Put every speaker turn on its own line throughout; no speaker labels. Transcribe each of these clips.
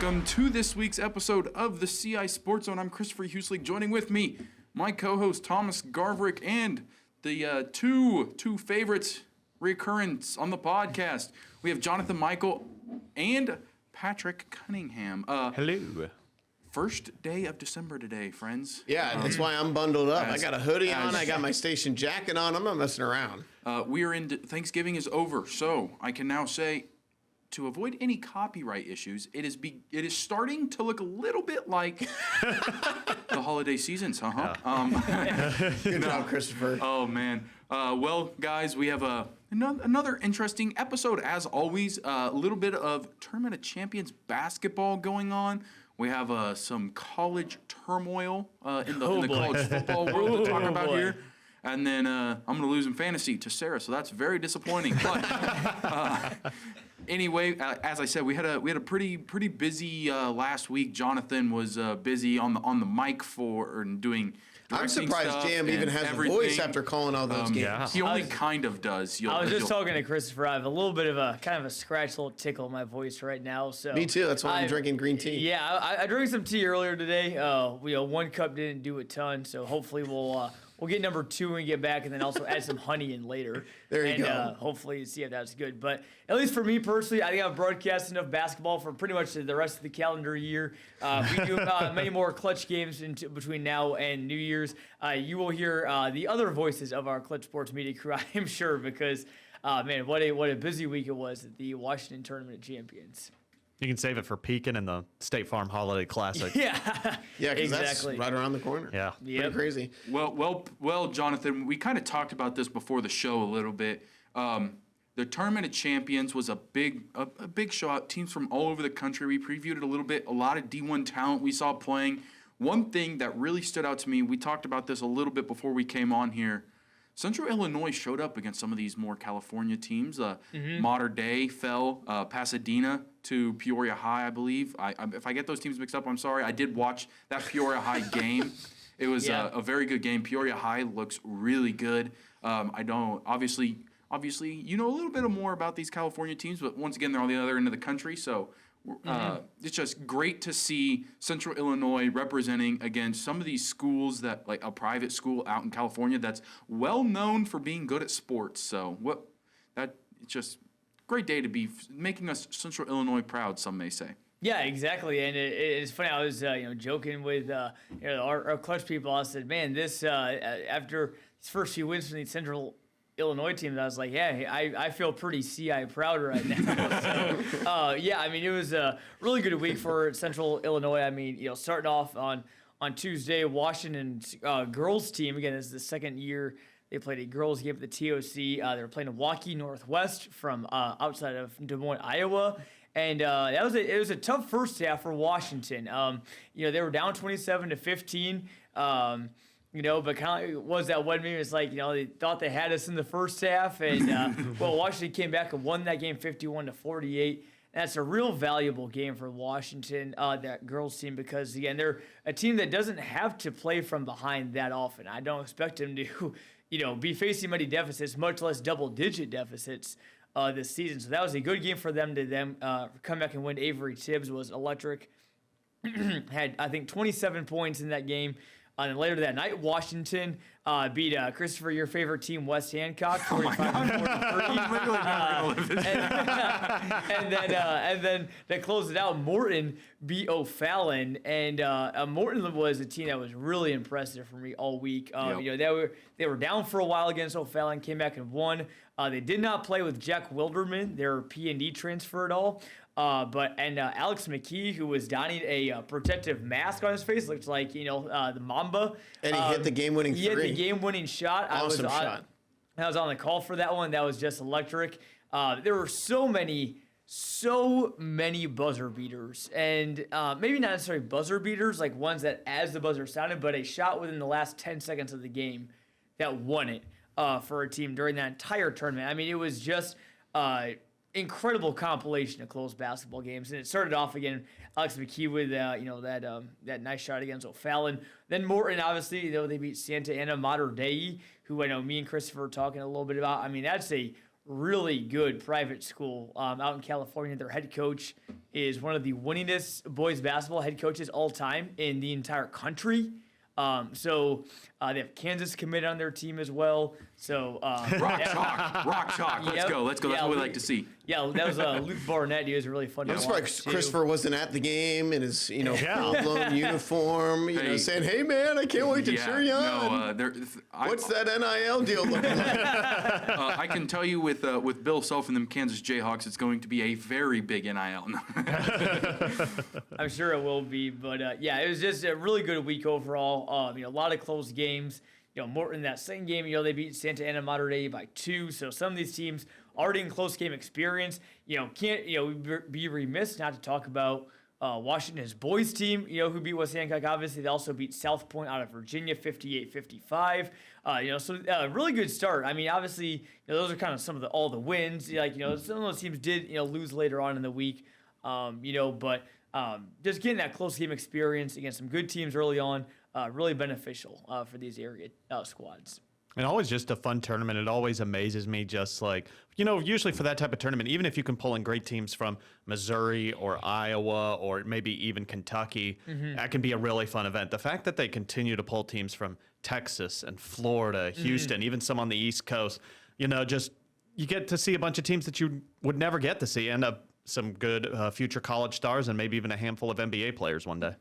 welcome to this week's episode of the CI Sports Zone. I'm Christopher Huselig. Joining with me, my co-host Thomas Garverick, and the two favorites recurrents on the podcast. We have Jonathan Michael and Patrick Cunningham.
Hello.
First day of December today, friends.
Yeah, that's why I'm bundled up. I got a hoodie on. I got my station jacket on. I'm not messing around.
We are in. Thanksgiving is over, so I can now say, to avoid any copyright issues, it is starting to look a little bit like the holiday seasons,
Good job, Christopher.
Oh man. Well, guys, we have another interesting episode as always. A little bit of Tournament of Champions basketball going on. We have some college turmoil in the college football world to talk about here. And then I'm going to lose in fantasy to Sarah, so that's very disappointing. But anyway, as I said, we had a pretty busy last week. Jonathan was busy on the mic and doing.
I'm surprised Jam even has a voice after calling all those games.
Yeah. He only kind of does.
I was just talking to Christopher. I have a little bit of a kind of a scratch, little tickle in my voice right now. So
me too. That's why I'm drinking green tea.
Yeah, I drank some tea earlier today. One cup didn't do a ton, so hopefully we'll get number 2 and get back, and then also add some honey in later.
There you
go. Hopefully see if that's good. But at least for me personally, I think I've broadcast enough basketball for pretty much the rest of the calendar year. We do many more clutch games between now and New Year's. You will hear the other voices of our Clutch Sports media crew, I am sure, because man, what a busy week it was at the Washington Tournament of Champions.
You can save it for Pekin and the State Farm Holiday Classic.
Yeah,
because that's right around the corner.
Yeah,
pretty crazy.
Well, Jonathan, we kind of talked about this before the show a little bit. The Tournament of Champions was a big show out. Teams from all over the country. We previewed it a little bit. A lot of D1 talent we saw playing. One thing that really stood out to me, we talked about this a little bit before we came on here. Central Illinois showed up against some of these more California teams. Mater Dei fell, Pasadena to Peoria High, I believe. If I get those teams mixed up, I'm sorry. I did watch that Peoria High game. It was a very good game. Peoria High looks really good. I don't obviously you know a little bit more about these California teams, but once again they're on the other end of the country, so. It's just great to see Central Illinois representing against some of these schools that, like a private school out in California that's well known for being good at sports. So it's just great day to be making us Central Illinois proud, some may say.
Yeah, exactly, and it's funny. I was joking with our clutch people. I said, man, this after these first few wins from the Central Illinois team, I was like, yeah, I feel pretty CI proud right now. So, it was a really good week for Central Illinois. I mean, starting off on Tuesday, Washington's girls team, again, this is the second year they played a girls game at the TOC. They were playing Waukee Northwest from outside of Des Moines, Iowa. And it was a tough first half for Washington. They were down 27-15. But kind of was that one meme? It's like, they thought they had us in the first half, and Washington came back and won that game 51-48. That's a real valuable game for Washington, that girls team, because again, they're a team that doesn't have to play from behind that often. I don't expect them to, be facing many deficits, much less double-digit deficits this season. So that was a good game for them to come back and win. Avery Tibbs was electric. Had, I think, 27 points in that game. And then later that night, Washington beat Christopher, your favorite team, West Hancock, 45-43. And then they closed it out. Morton beat O'Fallon, and Morton was a team that was really impressive for me all week. They were down for a while against O'Fallon, came back and won. They did not play with Jack Wilderman, their P&D transfer at all. Alex McKee, who was donning a protective mask on his face, looked like the Mamba.
And he hit the game-winning three.
He hit the game-winning shot.
Awesome shot.
I was on the call for that one. That was just electric. There were so many buzzer beaters, and maybe not necessarily buzzer beaters, like ones that as the buzzer sounded, but a shot within the last 10 seconds of the game that won it for a team during that entire tournament. I mean, it was just incredible compilation of close basketball games, and it started off again. Alex McKee with that nice shot against O'Fallon. Then Morton, obviously, they beat Santa Ana Mater Dei, who I know me and Christopher were talking a little bit about. I mean, that's a really good private school out in California. Their head coach is one of the winningest boys basketball head coaches all time in the entire country. So they have Kansas committed on their team as well. So
Rock chalk. Let's
Yep.
go. That's
Yeah,
what we
Luke-
like to see.
Yeah, that was Luke Barnett. He was really fun to
That's
watch.
why
too.
Christopher wasn't at the game in his,
Yeah.
full-blown uniform,
Hey.
saying, "Hey man, I can't wait to cheer you on." What's that NIL deal looking like?
I can tell you with Bill Self and them Kansas Jayhawks, it's going to be a very big NIL.
I'm sure it will be, but yeah, it was just a really good week overall. A lot of close games. Morton, that second game, they beat Santa Ana Mater Dei by 2. So some of these teams already in close game experience. Can't be remiss not to talk about Washington's boys team. Who beat West Hancock. Obviously, they also beat South Point out of Virginia, 58-55. So really good start. I mean, obviously, those are kind of some of all the wins. Some of those teams did lose later on in the week. But just getting that close game experience against some good teams early on, really beneficial for these area squads.
And always just a fun tournament. It always amazes me, just like, usually for that type of tournament, even if you can pull in great teams from Missouri or Iowa or maybe even Kentucky, that can be a really fun event. The fact that they continue to pull teams from Texas and Florida, Houston, even some on the East Coast, just you get to see a bunch of teams that you would never get to see, and some good future college stars and maybe even a handful of NBA players one day.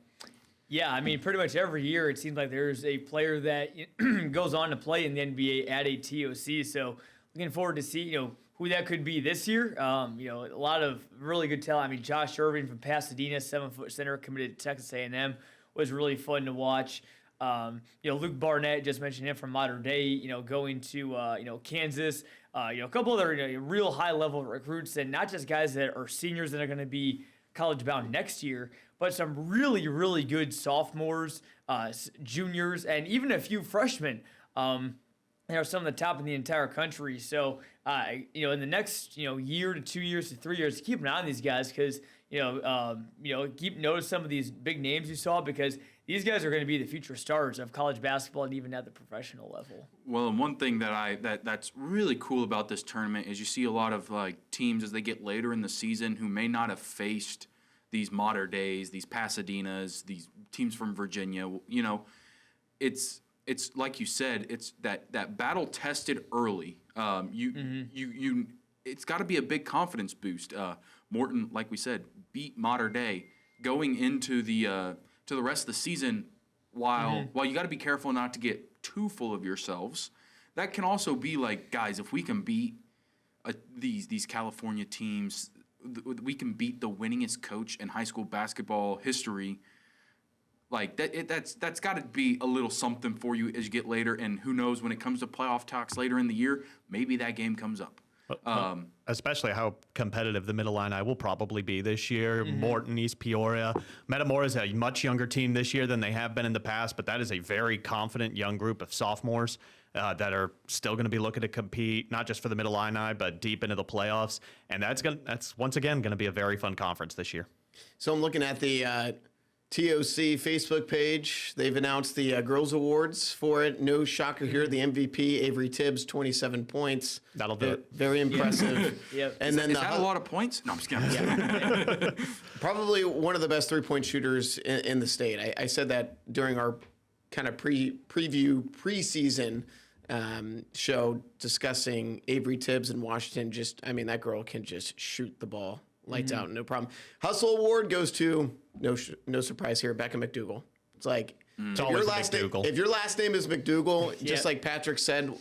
Yeah, I mean, pretty much every year it seems like there's a player that goes on to play in the NBA at a TOC. So looking forward to see who that could be this year. A lot of really good talent. I mean, Josh Irving from Pasadena, 7-foot center, committed to Texas A&M, was really fun to watch. Luke Barnett, just mentioned him from Mater Dei. Going to Kansas. A couple other real high level recruits, and not just guys that are seniors that are going to be college bound next year, but some really, really good sophomores, juniors, and even a few freshmen. They're some of the top in the entire country. So, in the next, year to 2 years to 3 years, keep an eye on these guys because, keep notice some of these big names you saw because these guys are going to be the future stars of college basketball and even at the professional level.
Well, and one thing that's really cool about this tournament is you see a lot of teams as they get later in the season who may not have faced these Mater Deis, these Pasadenas, these teams from Virginia. It's like you said, it's that battle tested early. It's got to be a big confidence boost. Morton, like we said, beat Mater Dei going into the to the rest of the season. While you got to be careful not to get too full of yourselves, that can also be like, guys, if we can beat these California teams, we can beat the winningest coach in high school basketball history. Like that's got to be a little something for you as you get later, and who knows, when it comes to playoff talks later in the year, maybe that game comes up.
Especially how competitive the Middle Illini will probably be this year. Morton, East Peoria. Metamora is a much younger team this year than they have been in the past, but that is a very confident young group of sophomores that are still going to be looking to compete, not just for the Middle Illini, but deep into the playoffs. And that's once again going to be a very fun conference this year.
So I'm looking at the TOC Facebook page. They've announced the girls awards for it. No shocker here. The MVP, Avery Tibbs, 27 points.
That'll do it.
Very impressive.
Yep.
And then
Is that a lot of points? No, I'm just kidding.
probably one of the best 3-point shooters in the state. I said that during our kind of preseason show discussing Avery Tibbs in Washington. That girl can just shoot the ball. Lights out, no problem. Hustle Award goes to, no surprise here, Becca McDougal. It's like,
It's always McDougal.
if your last name is McDougal, just like Patrick said,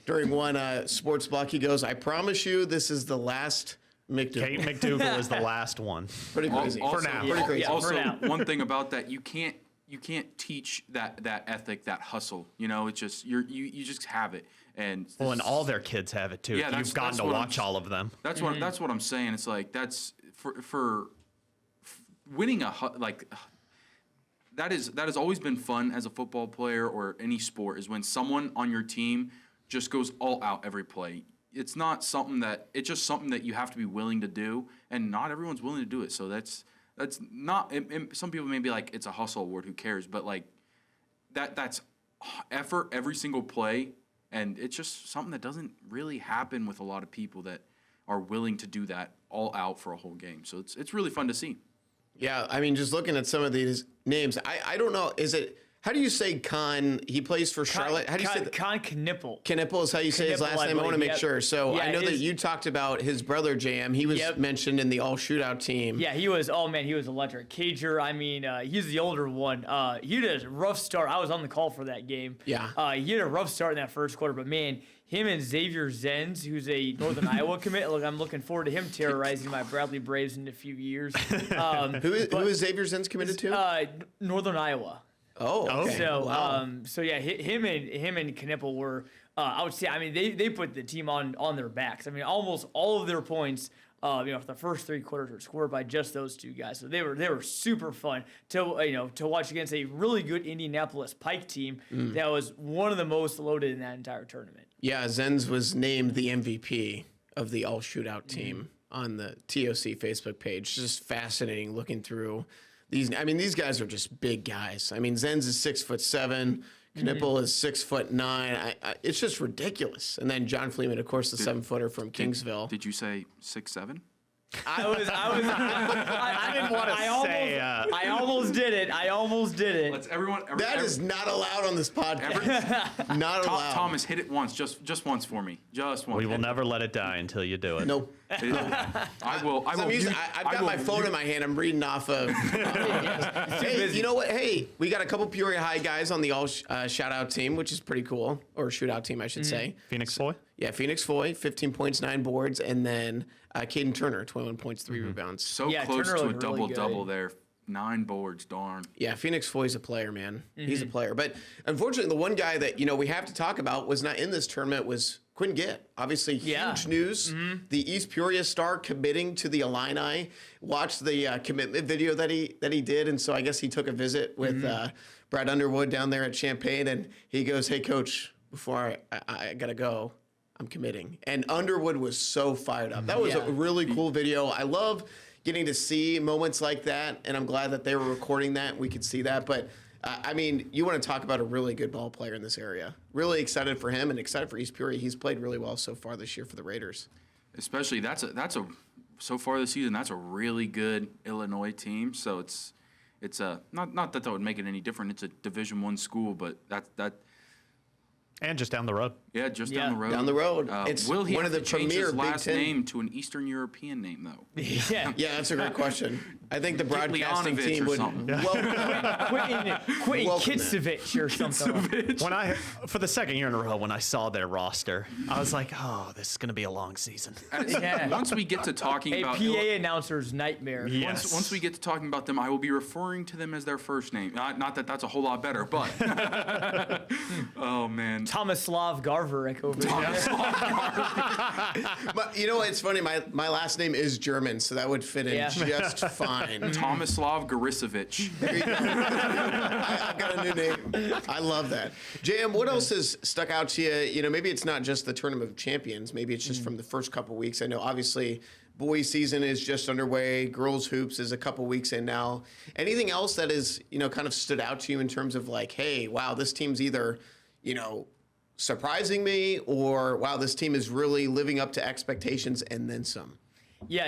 during one sports block, he goes, I promise you this is the last McDougal.
Kate McDougal is the last one.
Pretty crazy.
Also,
now.
Pretty crazy.
Yeah, for now.
one thing about that, you can't teach that ethic, that hustle. It's just you just have it. And
Well, and all their kids have it too.
Yeah,
You've gotten to
what
watch all of them.
That's what I'm saying. It's like that's for winning that has always been fun as a football player or any sport, is when someone on your team just goes all out every play. It's just something that you have to be willing to do, and not everyone's willing to do it. So that's not. Some people may be like, it's a hustle award. Who cares? But like that's effort every single play. And it's just something that doesn't really happen with a lot of people that are willing to do that all out for a whole game. So it's really fun to see.
Yeah, I mean, just looking at some of these names, I don't know. How do you say Khan? He plays for Charlotte. How do you say that?
Con Knippel.
Knippel is how you say his
Knippel,
last
I
name. I want to
believe,
make
yep.
sure. So
Yeah,
I know that
his-
you talked about his brother Jam. He was
Yep.
mentioned in the all shootout team.
Yeah, he was. Oh man, he was electric. Cager. I mean, he's the older one. He had a rough start. I was on the call for that game.
Yeah.
He had a rough start in that first quarter, but man, him and Xavier Zenz, who's a Northern Iowa commit. Look, I'm looking forward to him terrorizing my Bradley Braves in a few years.
Who is Xavier Zenz committed to?
Northern Iowa.
Oh, okay.
So,
Wow.
him and Knippel were, I would say, I mean, they put the team on their backs. I mean, almost all of their points, for the first 3 quarters were scored by just those two guys. So they were super fun to watch against a really good Indianapolis Pike team that was one of the most loaded in that entire tournament.
Yeah, Zenz was named the MVP of the all shootout team on the TOC Facebook page. Just fascinating looking through these. I mean, these guys are just big guys. I mean, Zenz is 6'7". Knippel is 6'9". It's just ridiculous. And then John Fleeman, of course, the 7-footer from Kingsville.
Did you say 6'7"?
I didn't want to
say,
I almost did it.
Let's everyone.
That is not allowed on this podcast. Not allowed.
Thomas, hit it once, just once for me, just once.
We will never let it die until you do it.
Nope.
I will.
I've got my phone in my hand. I'm reading off of. Hey, you know what? Hey, we got a couple Peoria High guys on the all shout out team, which is pretty cool, or shootout team, I should say.
Phoenix Boy?
Yeah, Phoenix Foy, 15 points, 9 boards, and then Caden Turner, 21 points, 3 rebounds.
So
Yeah,
close
Turner
to a
looked really
double-double
good.
there. 9 boards, darn.
Yeah, Phoenix Foy's a player, man. He's a player. But unfortunately, the one guy that we have to talk about was not in this tournament was Quinn Gitt. Obviously, huge news. The East Peoria star committing to the Illini. Watched the commitment video that he did, and so I guess he took a visit with Brad Underwood down there at Champaign, and he goes, "Hey, coach, before I gotta go, I'm committing." And Underwood was so fired up. That was a really cool video. I love getting to see moments like that, and I'm glad that they were recording that. We could see that. But, I mean, you want to talk about a really good ball player in this area. Really excited for him and excited for East Peoria. He's played really well so far this year for the Raiders.
Especially that's a so far this season that's a really good Illinois team. So it's not that would make it any different. It's a Division I school, but that.
And just down the road.
Yeah, just
Yeah.
down the road.
Down the road. It's
will he
one
have
of the
to change
premier
his
Big
last
Ten-
name to an Eastern European name, though?
Yeah.
Yeah, that's a great question. I think the broadcasting
Leonovich
team
or
would
something.
welcome
Quentin
Welcome
Kitsevich or something.
When for the second year in a row, when I saw their roster, I was like, oh, this is going to be a long season.
Yeah.
Once we get to talking
A
about
PA announcer's nightmare.
Yes.
once we get to talking about them, I will be referring to them as their first name. Not that that's a whole lot better, but oh man,
Tomislav Garvarek over there.
But you know what? It's funny. My last name is German, so that would fit in
Yeah.
just fine.
Tomislav Gorisevich.
There you go. I've got a new name. I love that. JM, what else has stuck out to you? You know, maybe it's not just the Tournament of Champions. Maybe it's just from the first couple weeks. I know, obviously, boys' season is just underway. Girls' hoops is a couple weeks in now. Anything else that is, kind of stood out to you in terms of like, hey, wow, this team's either, surprising me, or wow, this team is really living up to expectations and then some.
Yeah,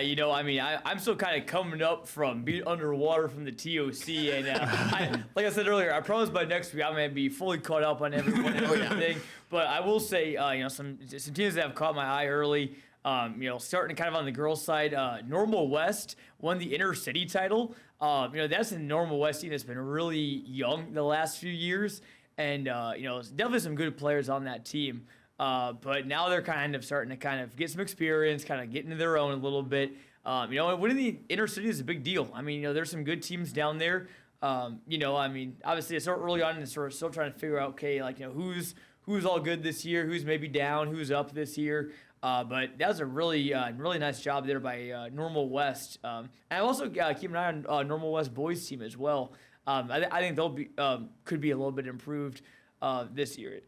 I'm still kind of coming up from being underwater from the TOC, and like I said earlier, I promise by next week I'm going to be fully caught up on everyone and everything. But I will say, some teams that have caught my eye early. Starting kind of on the girls' side, Normal West won the Inner City title. That's a Normal West team that's been really young the last few years, and definitely some good players on that team. But now they're kind of starting to kind of get some experience, kind of get into their own a little bit. Winning the Inner City is a big deal. I mean, there's some good teams down there. Obviously it's so early on and sort of still trying to figure out, okay, who's all good this year, who's maybe down, who's up this year. But that was a really nice job there by Normal West. And I also keep an eye on Normal West boys team as well. I think they'll be could be a little bit improved this year.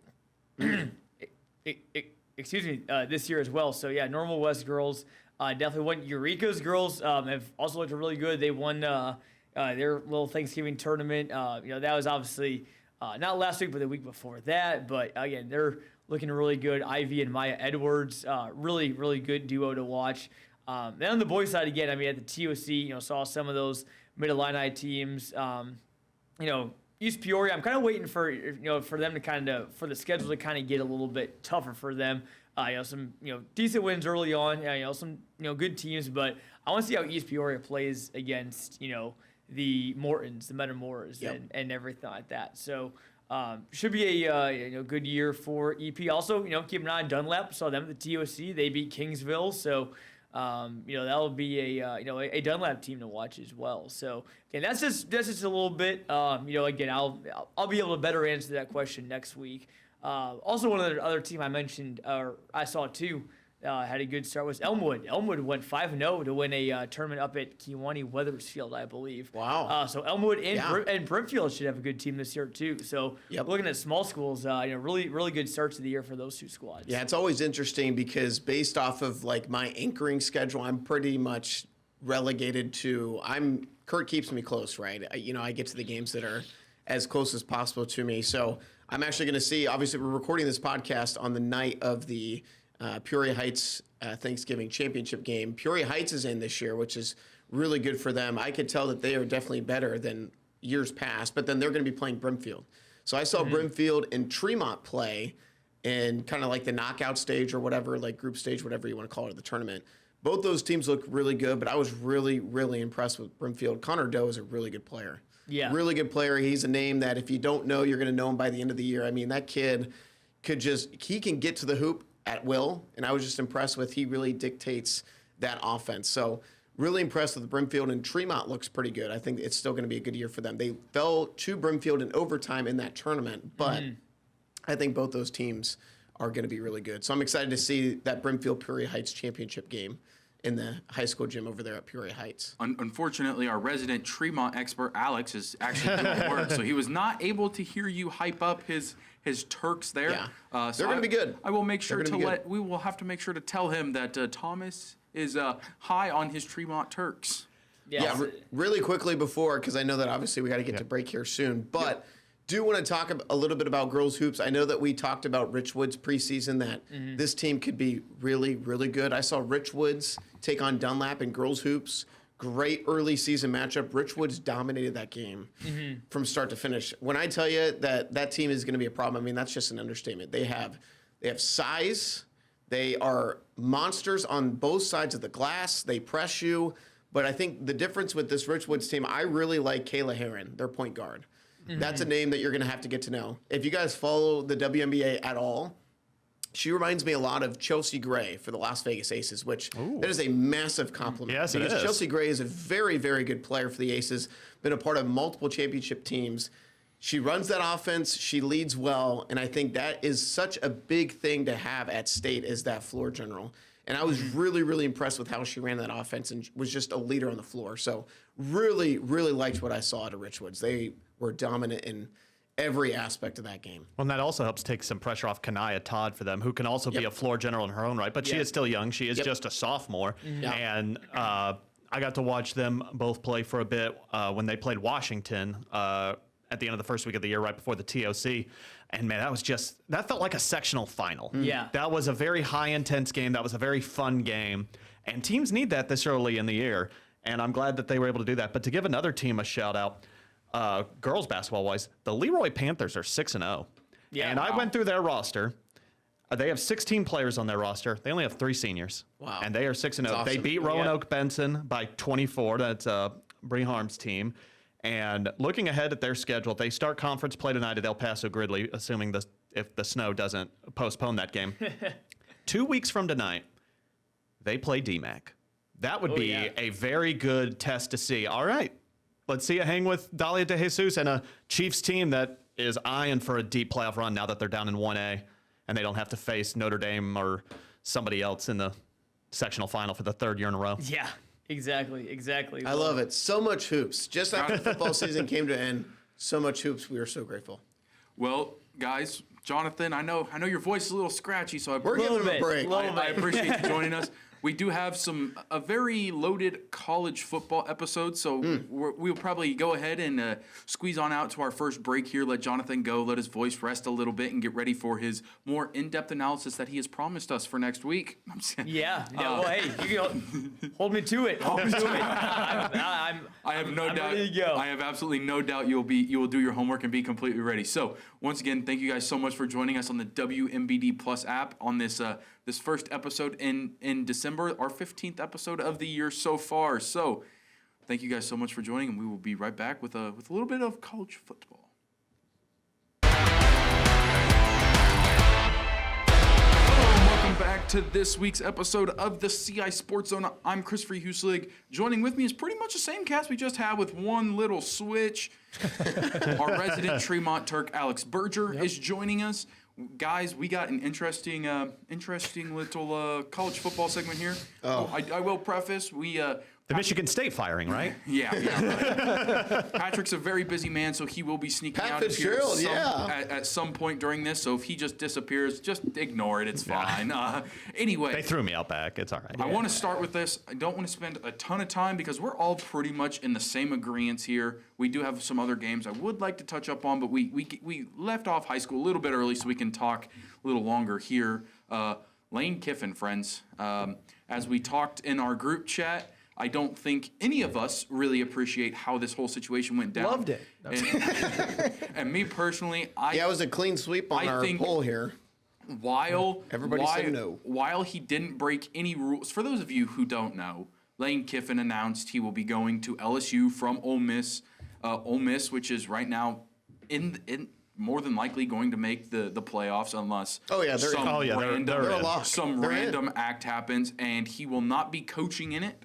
This year as well. So yeah, Normal West girls definitely won. Eureka's girls have also looked really good. They won their little Thanksgiving tournament. That was obviously not last week, but the week before that. But again, they're looking really good. Ivy and Maya Edwards, really, really good duo to watch. Then on the boys' side, again, I mean, at the TOC, saw some of those Mid-Illini teams. East Peoria, I'm kind of waiting for for them to for the schedule to kind of get a little bit tougher for them. Some decent wins early on. Some good teams, but I want to see how East Peoria plays against the Mortons, the Metamours, and everything like that. So should be a good year for EP. Also, keep an eye on Dunlap. Saw them at the TOC. They beat Kingsville, so. That'll be a Dunlap team to watch as well. So again, that's just a little bit. Again, I'll be able to better answer that question next week. Also, one of the other team I mentioned, or I saw too, had a good start was Elmwood. Elmwood went 5-0 to win a tournament up at Kewanee Weathersfield, I believe.
Wow.
So Elmwood and Brimfield should have a good team this year too. So looking at small schools, really, really good starts to the year for those two squads.
Yeah, it's always interesting because based off of like my anchoring schedule, I'm pretty much relegated to. Kurt keeps me close, right? I get to the games that are as close as possible to me. So I'm actually going to see. Obviously, we're recording this podcast on the night of the Peoria Heights Thanksgiving championship game. Peoria Heights is in this year, which is really good for them. I could tell that they are definitely better than years past, but then they're going to be playing Brimfield. So I saw Brimfield and Tremont play in kind of like the knockout stage or whatever, like group stage, whatever you want to call it, of the tournament. Both those teams look really good, but I was really, really impressed with Brimfield. Connor Doe is a really good player.
Yeah.
Really good player. He's a name that if you don't know, you're going to know him by the end of the year. I mean, that kid he can get to the hoop at will, and I was just impressed with he really dictates that offense. So really impressed with Brimfield, and Tremont looks pretty good. I think it's still going to be a good year for them. They fell to Brimfield in overtime in that tournament, but I think both those teams are going to be really good. So I'm excited to see that Brimfield Peoria Heights championship game in the high school gym over there at Peoria Heights.
Unfortunately, our resident Tremont expert, Alex, is actually doing work, so he was not able to hear you hype up his Turks there.
Yeah. They're going to be good.
I will make sure we will have to make sure to tell him that Thomas is high on his Tremont Turks.
Yeah, really quickly before, because I know that obviously we got to get to break here soon, but do want to talk a little bit about girls hoops. I know that we talked about Richwoods preseason, that this team could be really, really good. I saw Richwoods take on Dunlap in girls hoops. Great early season matchup. Richwoods dominated that game from start to finish. When I tell you that team is going to be a problem, I mean, that's just an understatement. They have size. They are monsters on both sides of the glass. They press you. But I think the difference with this Richwoods team, I really like Kayla Heron, their point guard. That's a name that you're going to have to get to know. If you guys follow the WNBA at all, she reminds me a lot of Chelsea Gray for the Las Vegas Aces, which that is a massive compliment.
Yes, it is.
Chelsea Gray is a very, very good player for the Aces, been a part of multiple championship teams. She runs that offense. She leads well, and I think that is such a big thing to have at State as that floor general. And I was really, really impressed with how she ran that offense and was just a leader on the floor. So really, really liked what I saw at Richwoods. They were dominant in every aspect of that game.
Well, and that also helps take some pressure off Kanaya Todd for them, who can also be a floor general in her own right, but she is still young. She is just a sophomore. And I got to watch them both play for a bit when they played Washington at the end of the first week of the year, right before the TOC. And man, that felt like a sectional final.
Yeah.
That was a very high intense game. That was a very fun game. And teams need that this early in the year. And I'm glad that they were able to do that. But to give another team a shout out, girls basketball wise, the Leroy Panthers are 6-0.
Yeah,
and I went through their roster. They have 16 players on their roster. They only have 3 seniors.
Wow.
And they are 6-0.
Awesome.
They beat Roanoke Benson by 24. That's Bree Harm's team. And looking ahead at their schedule, they start conference play tonight at El Paso Gridley, assuming if the snow doesn't postpone that game. 2 weeks from tonight, they play DMAC. That would be a very good test to see. All right, let's see a hang with Dahlia De Jesus and a Chiefs team that is eyeing for a deep playoff run now that they're down in 1A and they don't have to face Notre Dame or somebody else in the sectional final for the 3rd year in a row.
Yeah, exactly.
I love it. So much hoops. Just after the football season came to an end, so much hoops. We are so grateful.
Well, guys, Jonathan, I know your voice is a little scratchy, so I
We're giving him a break.
I appreciate you joining us. We do have a very loaded college football episode, so we'll probably go ahead and squeeze on out to our first break here. Let Jonathan go, let his voice rest a little bit, and get ready for his more in-depth analysis that he has promised us for next week. I'm saying,
Yeah. Well, hey, you can hold me to it. Hold me to it. I
have no doubt.
ready to go.
I have absolutely no doubt you will do your homework and be completely ready. So once again, thank you guys so much for joining us on the WMBD Plus app on this this first episode in December, our 15th episode of the year so far. So thank you guys so much for joining, and we will be right back with a little bit of college football. Welcome back to this week's episode of the CI Sports Zone. I'm Christopher Huselig. Joining with me is pretty much the same cast we just had with one little switch. Our resident Tremont Turk, Alex Berger, is joining us. Guys, we got an interesting little college football segment here. Oh, I will preface,
The Michigan State firing, right?
Yeah. Right. Patrick's a very busy man, so he will be sneaking
Pat
out of here
Fitzgerald,
at some point during this. So if he just disappears, just ignore it. It's fine. Anyway.
They threw me out back. It's all right.
I want to start with this. I don't want to spend a ton of time because we're all pretty much in the same agreements here. We do have some other games I would like to touch up on, but we left off high school a little bit early so we can talk a little longer here. Lane Kiffin, friends. As we talked in our group chat, I don't think any of us really appreciate how this whole situation went down.
Loved it.
And me personally,
it was a clean sweep on our poll here. Everybody said no.
While he didn't break any rules, for those of you who don't know, Lane Kiffin announced he will be going to LSU from Ole Miss. Ole Miss, which is right now in more than likely going to make the playoffs unless some random act happens, and he will not be coaching in it.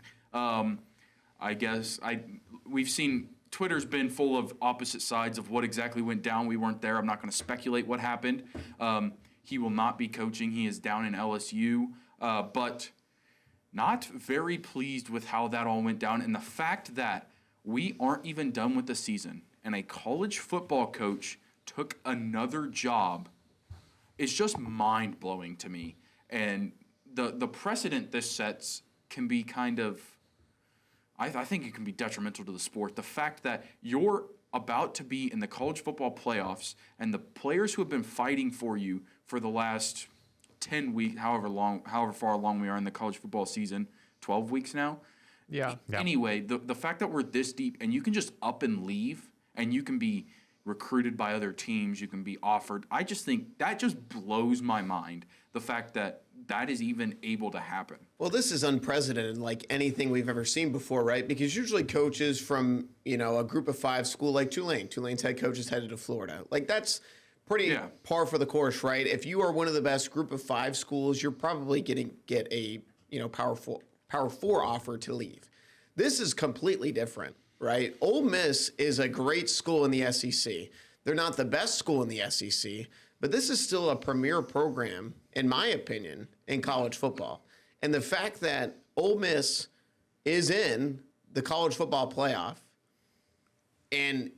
We've seen Twitter's been full of opposite sides of what exactly went down. We weren't there. I'm not going to speculate what happened. He will not be coaching. He is down in LSU, but not very pleased with how that all went down. And the fact that we aren't even done with the season and a college football coach took another job is just mind-blowing to me. And the precedent this sets can be kind of, I think it can be detrimental to the sport. The fact that you're about to be in the college football playoffs and the players who have been fighting for you for the last 10 weeks, however far along we are in the college football season, 12 weeks now.
Yeah.
Anyway, the fact that we're this deep and you can just up and leave and you can be recruited by other teams, you can be offered. I just think that just blows my mind, the fact that is even able to happen.
Well, this is unprecedented, like anything we've ever seen before, right? Because usually coaches from, a group of 5 school like Tulane. Tulane's head coach is headed to Florida. Like, that's pretty par for the course, right? If you are one of the best group of 5 schools, you're probably get a, Power 4 offer to leave. This is completely different, right? Ole Miss is a great school in the SEC. They're not the best school in the SEC, but this is still a premier program, in my opinion, in college football. And the fact that Ole Miss is in the college football playoff, and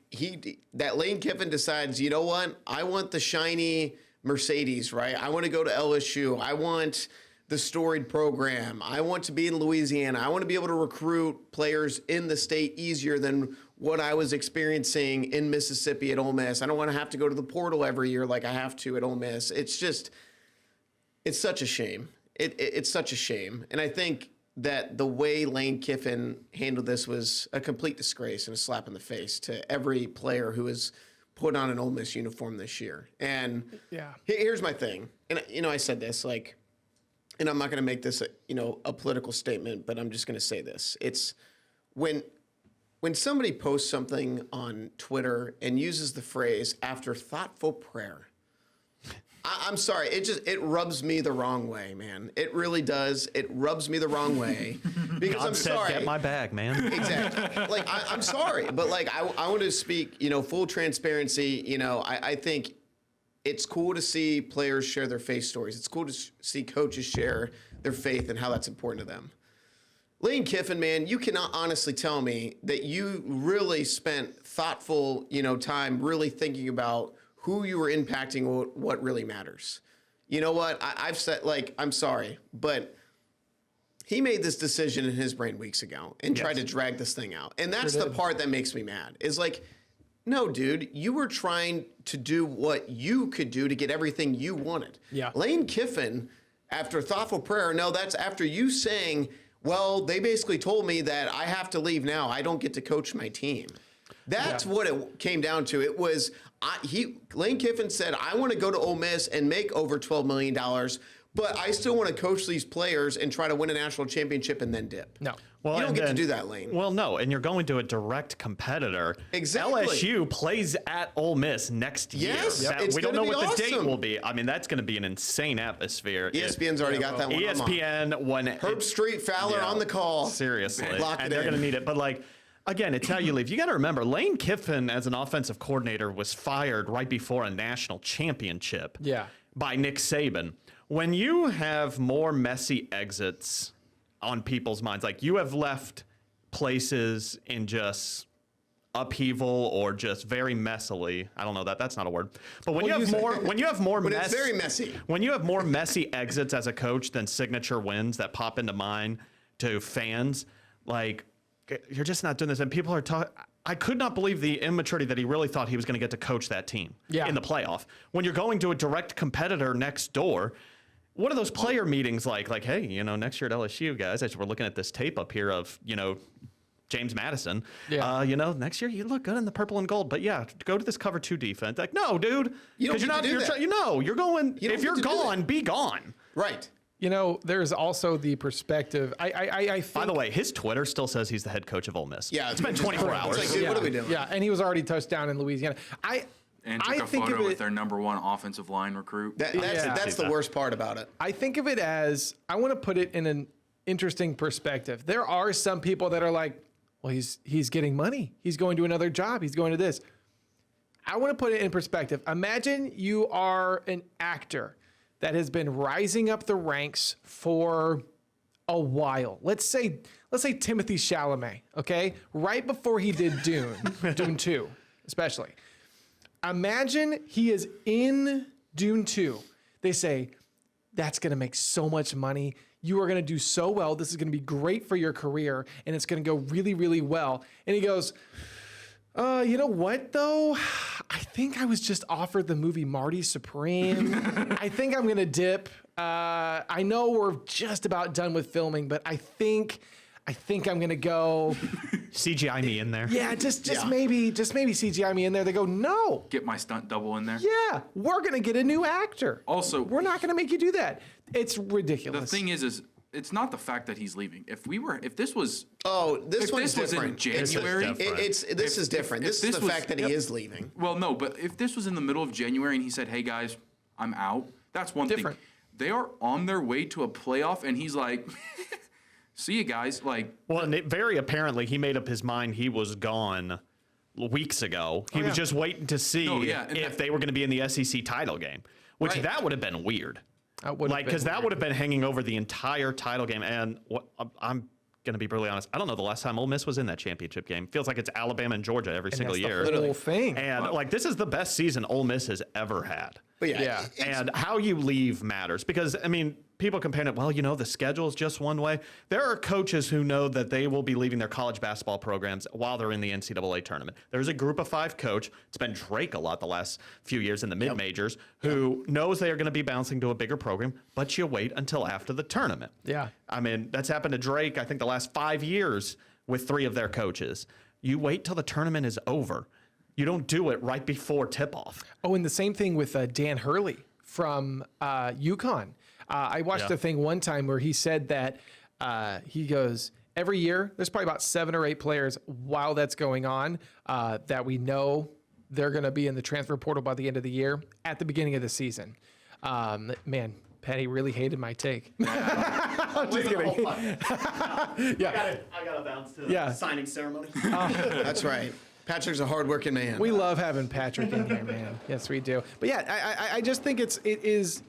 that Lane Kiffin decides, you know what? I want the shiny Mercedes, right? I want to go to LSU. I want the storied program. I want to be in Louisiana. I want to be able to recruit players in the state easier than what I was experiencing in Mississippi at Ole Miss. I don't want to have to go to the portal every year like I have to at Ole Miss. It's such a shame. It's such a shame. And I think that the way Lane Kiffin handled this was a complete disgrace and a slap in the face to every player who has put on an Ole Miss uniform this year. And here's my thing. And, I said this, and I'm not going to make this a political statement, but I'm just going to say this. It's when somebody posts something on Twitter and uses the phrase "after thoughtful prayer," I'm sorry, it rubs me the wrong way, man. It really does. It rubs me the wrong way because
God
I'm
said,
sorry.
Get my bag, man.
Exactly. I'm sorry, but I want to speak, full transparency. I think it's cool to see players share their faith stories. It's cool to see coaches share their faith and how that's important to them. Lane Kiffin, man, you cannot honestly tell me that you really spent thoughtful, time really thinking about who you were impacting, what really matters. You know what? I've said, I'm sorry, but he made this decision in his brain weeks ago and tried to drag this thing out. And that's the part that makes me mad. Is like, no, dude, you were trying to do what you could do to get everything you wanted.
Yeah.
Lane Kiffin, after thoughtful prayer, no, that's after you saying, well, they basically told me that I have to leave now. I don't get to coach my team. That's what it came down to. It was Lane Kiffin said, I want to go to Ole Miss and make over $12 million, but I still want to coach these players and try to win a national championship and then dip.
No.
Well,
You don't
and
get to
then-
do that, Lane.
Well, no, and you're going to a direct competitor.
Exactly.
LSU plays at Ole Miss next year.
Yes, it's
we don't know
gonna
what
be
the date
awesome.
will be. I mean, that's going to be an insane atmosphere.
ESPN's already got that one.
ESPN when
Herb Street, Fowler on the call.
Seriously,
Lock it
and they're
in.
going to need it. But like, again, it's how you leave. You got to remember, Lane Kiffin as an offensive coordinator was fired right before a national championship.
Yeah.
By Nick Saban. When you have more messy exits on people's minds, like you have left places in just upheaval or just very messily. I don't know that's not a word. But when you have more
But
mess,
it's very messy.
when you have more messy exits as a coach than signature wins that pop into mind to fans, like you're just not doing this. And people are talking. I could not believe the immaturity that he really thought he was going to get to coach that team in the playoff. When you're going to a direct competitor next door, what are those player meetings like? Like, hey, next year at LSU, guys, as we're looking at this tape up here of, James Madison.
Yeah.
Next year you look good in the purple and gold, but yeah, go to this cover 2 defense. Like, no, dude,
You don't
because
get to do that.
you're going.
You don't
If you're
get to do
gone,
that.
be gone.
Right.
There's also the perspective. I think,
By the way, his Twitter still says he's the head coach of Ole Miss.
Yeah,
it's been 24
correct.
hours.
It's like, dude, what are we doing?
Yeah, and he was already touched down in Louisiana.
And
I
took a
think of
photo
it-
with their number 1 offensive line recruit.
That's the worst part about it.
I think of it as, I want to put it in an interesting perspective. There are some people that are like, well, he's getting money. He's going to another job. He's going to this. I want to put it in perspective. Imagine you are an actor that has been rising up the ranks for a while. Let's say Timothy Chalamet, okay? Right before he did Dune, Dune 2, especially. Imagine he is in Dune 2. They say, that's going to make so much money. You are going to do so well. This is going to be great for your career, and it's going to go really, really well. And he goes, you know what, though? I think I was just offered the movie Marty Supreme. I think I'm going to dip. I know we're just about done with filming, but I think I'm going to go.
CGI me in there.
Yeah, just
Yeah.
maybe CGI me in there. They go, no.
Get my stunt double in there.
Yeah, we're going to get a new actor.
Also,
We're not going to make you do that. It's ridiculous.
the thing is it's not the fact that he's leaving. If this was
This
If
one's
this was in
different.
January-
This is different. This is
this
the
was-
fact that he is leaving.
well, no, but if this was in the middle of January and he said, "Hey guys, I'm out," that's one
Different.
thing. They are on their way to a playoff, and he's like, "See you guys." Like,
Well, and very apparently he made up his mind he was gone weeks ago. He was just waiting to see
No, yeah, and
if
that-
they were going to be in the SEC title game, which
Right.
that would have been weird.
That would've been
Because that
weird.
would have been hanging over the entire title game. And I'm going to be brutally honest. I don't know the last time Ole Miss was in that championship game. Feels like it's Alabama and Georgia every single
That's
year.
the whole thing.
And this is the best season Ole Miss has ever had.
But yeah,
Yeah.
And how you leave matters because, I mean, people compare it, well, the schedule is just one way. There are coaches who know that they will be leaving their college basketball programs while they're in the NCAA tournament. There's a group of 5 coach. It's been Drake a lot the last few years in the mid-majors who knows they are going to be bouncing to a bigger program, but you wait until after the tournament.
Yeah.
I mean, that's happened to Drake, I think, the last 5 years with 3 of their coaches. You wait till the tournament is over. You don't do it right before tip-off.
Oh, and the same thing with Dan Hurley from UConn. I watched a thing one time where he said that he goes, every year there's probably about 7 or 8 players while that's going on that we know they're going to be in the transfer portal by the end of the year at the beginning of the season. Man, Patty really hated my take. I'm just kidding. Yeah.
I got to bounce to
Yeah.
signing ceremony.
That's right. Patrick's a hardworking man.
We love having Patrick in here, man. Yes, we do. But yeah, I just think it is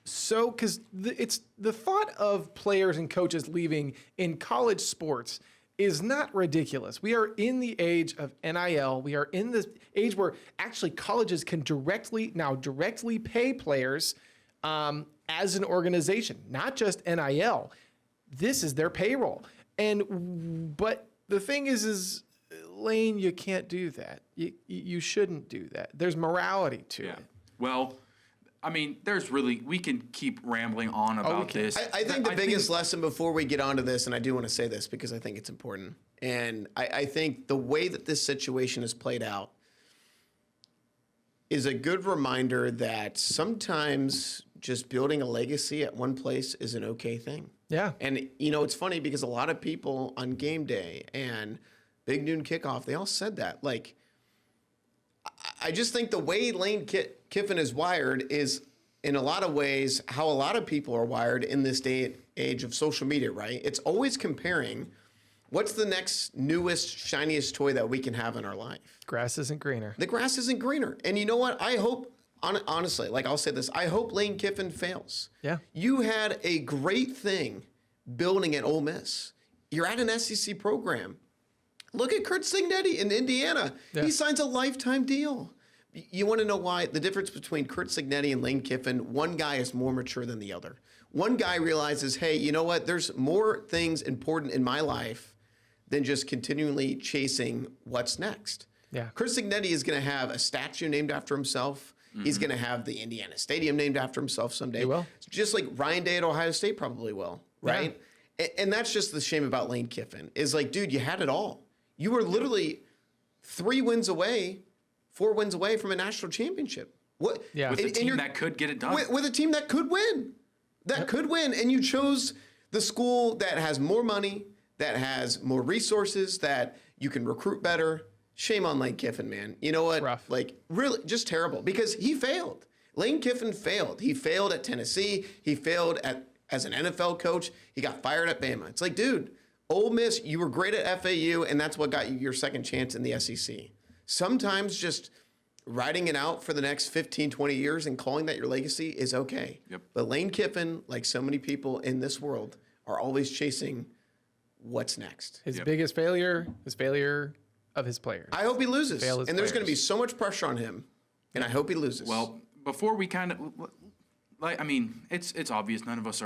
so because it's the thought of players and coaches leaving in college sports is not ridiculous. We are in the age of NIL. We are in the age where actually colleges can directly pay players as an organization, not just NIL. this is their payroll. But the thing is Lane, you can't do that. You shouldn't do that. There's morality to
Yeah.
it.
Well, I mean, we can keep rambling on about
can.
this.
I think the biggest lesson before we get onto this, and I do want to say this because I think it's important, and I think the way that this situation has played out is a good reminder that sometimes just building a legacy at one place is an okay thing.
Yeah.
And, it's funny because a lot of people on game day and Big Noon Kickoff, they all said that. Like, I just think the way Lane Kiffin is wired is, in a lot of ways, how a lot of people are wired in this day and age of social media, right? It's always comparing what's the next newest, shiniest toy that we can have in our life.
Grass isn't greener.
The grass isn't greener. And you know what? I hope, honestly, like I'll say this, I hope Lane Kiffin fails.
Yeah.
You had a great thing building at Ole Miss. You're at an SEC program. Look at Curt Cignetti in Indiana.
Yeah.
He signs a lifetime deal. You want to know why? The difference between Curt Cignetti and Lane Kiffin, one guy is more mature than the other. One guy realizes, hey, you know what? There's more things important in my life than just continually chasing what's next.
Yeah.
Curt Cignetti is going to have a statue named after himself. He's going to have the Indiana Stadium named after himself someday.
He will.
Just like Ryan Day at Ohio State probably will, right? And that's just the shame about Lane Kiffin is like, dude, you had it all. You were literally 4 wins away from a national championship. What?
Yeah.
with a team that could get it done.
With a team that could win. Could win. And you chose the school that has more money, that has more resources, that you can recruit better. Shame on Lane Kiffin, man. You know what?
Rough.
Like, really, just terrible. Because he failed. Lane Kiffin failed. He failed at Tennessee. He failed as an NFL coach. He got fired at Bama. It's like, dude, Ole Miss, you were great at FAU, and that's what got you your second chance in the SEC. Sometimes just riding it out for the next 15, 20 years and calling that your legacy is okay.
Yep.
But Lane Kiffin, like so many people in this world, are always chasing what's next.
His biggest failure is failure of his players.
I hope he loses.
Fail his
And there's going to be
players.
so much pressure on him, and I hope he loses.
Well, before we kind of, like, I mean, it's obvious none of us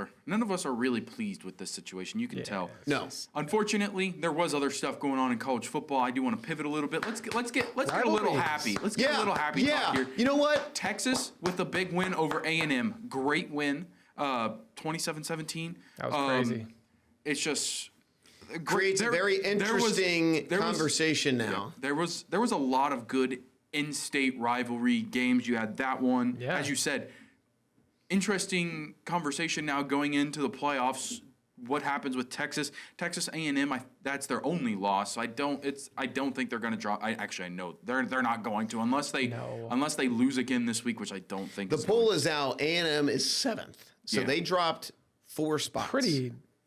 are really pleased with this situation. You can tell.
no.
Unfortunately, there was other stuff going on in college football. I do want to pivot a little bit. Let's get a little
Rivalries.
happy. Let's get a little happy
Yeah.
talk here.
You know what?
Texas with a big win over A&M. Great win. 27-17.
That was crazy.
It's just
Creates a very interesting
there was-
conversation now.
There was a lot of good in-state rivalry games. You had that one,
Yeah.
as you said. Interesting conversation now going into the playoffs. What happens with Texas? Texas A&M, that's their only loss. I don't think they're going to drop. I know they're not going to unless they lose again this week, which I don't think.
The poll is out. A&M is 7th. So
Yeah.
they dropped 4 spots.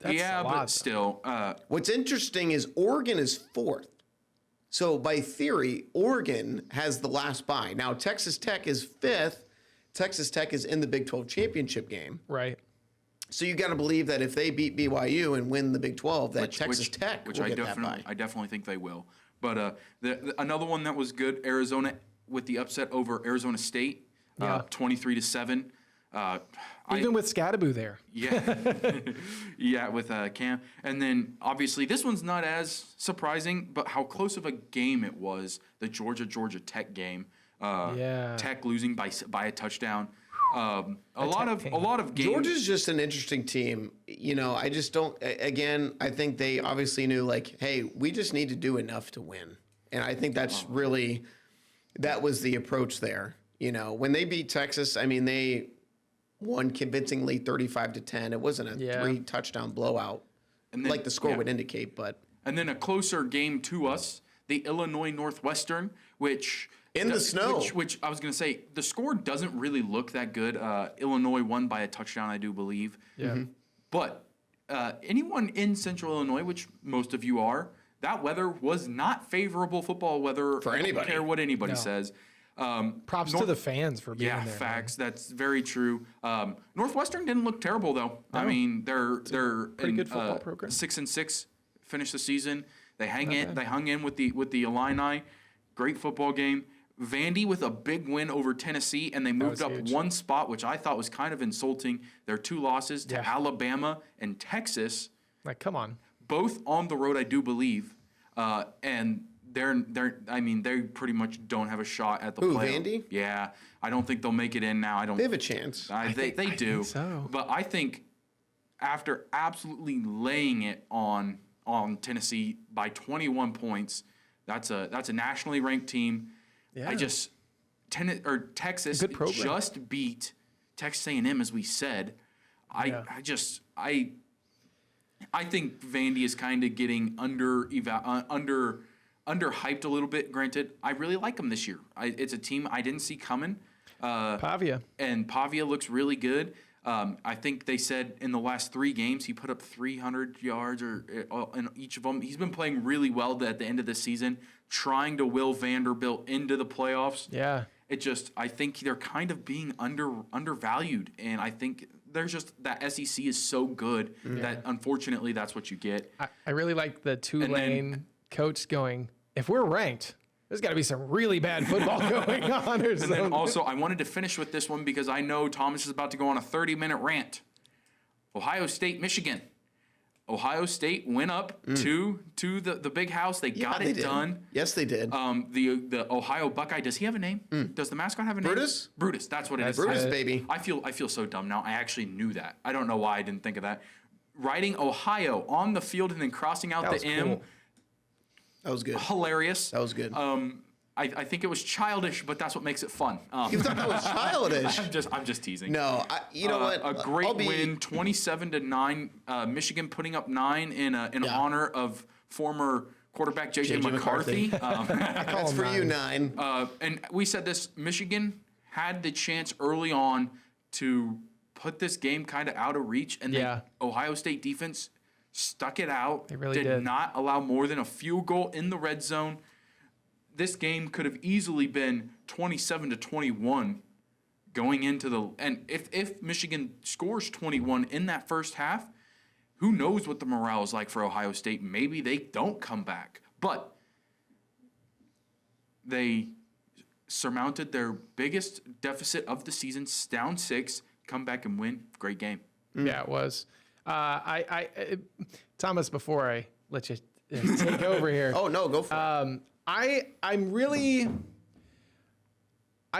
That's
yeah,
a lot,
but
though.
still,
What's interesting is Oregon is 4th. So by theory, Oregon has the last bye. Now, Texas Tech is 5th. Texas Tech is in the Big 12 championship game.
Right.
So you got to believe that if they beat BYU and win the Big 12, that Texas Tech
which
will
I
get that bye.
definitely think they will. But another one that was good, Arizona with the upset over Arizona State, 23-7.
Even with Scadaboo there.
Yeah, yeah, with Cam, and then obviously this one's not as surprising, but how close of a game it was. The Georgia Tech game. Tech losing by a touchdown. A lot of games.
Georgia's just an interesting team. You know, I just don't. Again, I think they obviously knew, like, hey, we just need to do enough to win, and I think that's really that was the approach there. You know, when they beat Texas, I mean, they won convincingly 35-10. It wasn't a 3-touchdown blowout,
And then-
like the score
yeah.
would indicate, but
And then a closer game to us, the Illinois Northwestern, which
In the snow.
Which I was going to say, the score doesn't really look that good. Illinois won by a touchdown, I do believe.
Yeah.
But anyone in Central Illinois, which most of you are, that weather was not favorable football weather.
For anybody.
I don't care what anybody
No.
says.
Props to the fans for being
Yeah,
there.
facts. That's very true. Northwestern didn't look terrible though. I mean, they're
pretty good football program.
6-6, finished the season. They hung in with the Illini. Great football game. Vandy with a big win over Tennessee, and they moved
was
up
huge.
one spot, which I thought was kind of insulting. Their 2 losses to
Yeah.
Alabama and Texas.
Like, come on.
both on the road, I do believe, and they pretty much don't have a shot at the
Who,
playoff.
Vandy?
Yeah, I don't think they'll make it in now. I don't.
They have a chance.
They do.
think so.
But I think after absolutely laying it on Tennessee by 21 points, that's a nationally ranked team.
Yeah.
Texas
Good program.
just beat Texas A&M, as we said.
Yeah.
I think Vandy is kind of getting underhyped a little bit. Granted, I really like them this year. It's a team I didn't see coming.
Pavia.
And Pavia looks really good. I think they said in the last 3 games he put up 300 yards in each of them. He's been playing really well at the end of the season, trying to will Vanderbilt into the playoffs.
Yeah.
I think they're kind of being undervalued, and I think there's just that SEC is so good that unfortunately that's what you get.
I really like the Tulane coach going, if we're ranked, there's got to be some really bad football going on or
And then
something.
also, I wanted to finish with this one because I know Thomas is about to go on a 30-minute rant. Ohio State, Michigan. Ohio State went up to the big house. They got
they
it
did.
done.
Yes, they did.
The Ohio Buckeye, does he have a name? Does the mascot have a name?
Brutus?
Brutus, that's what it is.
Brutus, baby.
I feel so dumb now. I actually knew that. I don't know why I didn't think of that. Writing Ohio on the field and then crossing out
That was
the M.
cool.
That was good.
Hilarious.
That was good.
I think it was childish, but that's what makes it fun.
You thought that was childish?
I'm just teasing.
No, you know what?
A great win, 27-9. Michigan putting up 9 in honor of former quarterback JJ McCarthy.
That's for you, 9.
And we said this: Michigan had the chance early on to put this game kind of out of reach, and
Yeah.
the Ohio State defense stuck it out.
They really did.
Not allow more than a field goal in the red zone. This game could have easily been 27-21 going into the and if Michigan scores 21 in that first half, who knows what the morale is like for Ohio State? Maybe they don't come back. But they surmounted their biggest deficit of the season, down 6, come back and win. Great game.
Yeah, it was. Thomas, before I let you take over here.
Oh no, go for it.
I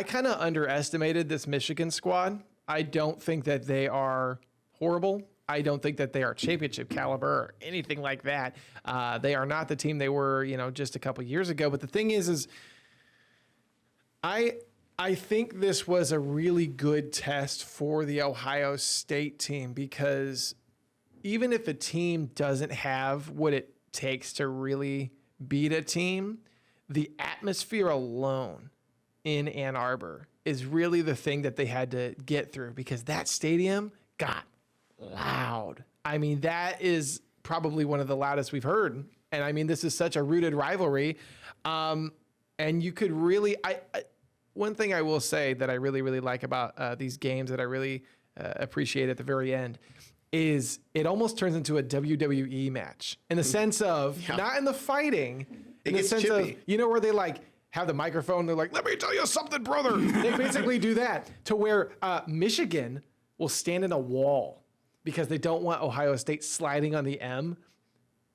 kind of underestimated this Michigan squad. I don't think that they are horrible. I don't think that they are championship caliber or anything like that. They are not the team they were, just a couple years ago. But the thing is I think this was a really good test for the Ohio State team, because even if a team doesn't have what it takes to really beat a team, the atmosphere alone in Ann Arbor is really the thing that they had to get through, because that stadium got loud. I mean, that is probably one of the loudest we've heard. And I mean, this is such a rooted rivalry. And you could really, one thing I will say that I really, really like about these games that I really appreciate at the very end is it almost turns into a WWE match in the sense of not in the fighting, in the
gets
sense
chippy.
of, where they like have the microphone. They're like, let me tell you something, brother. They basically do that to where Michigan will stand in a wall because they don't want Ohio State sliding on the M.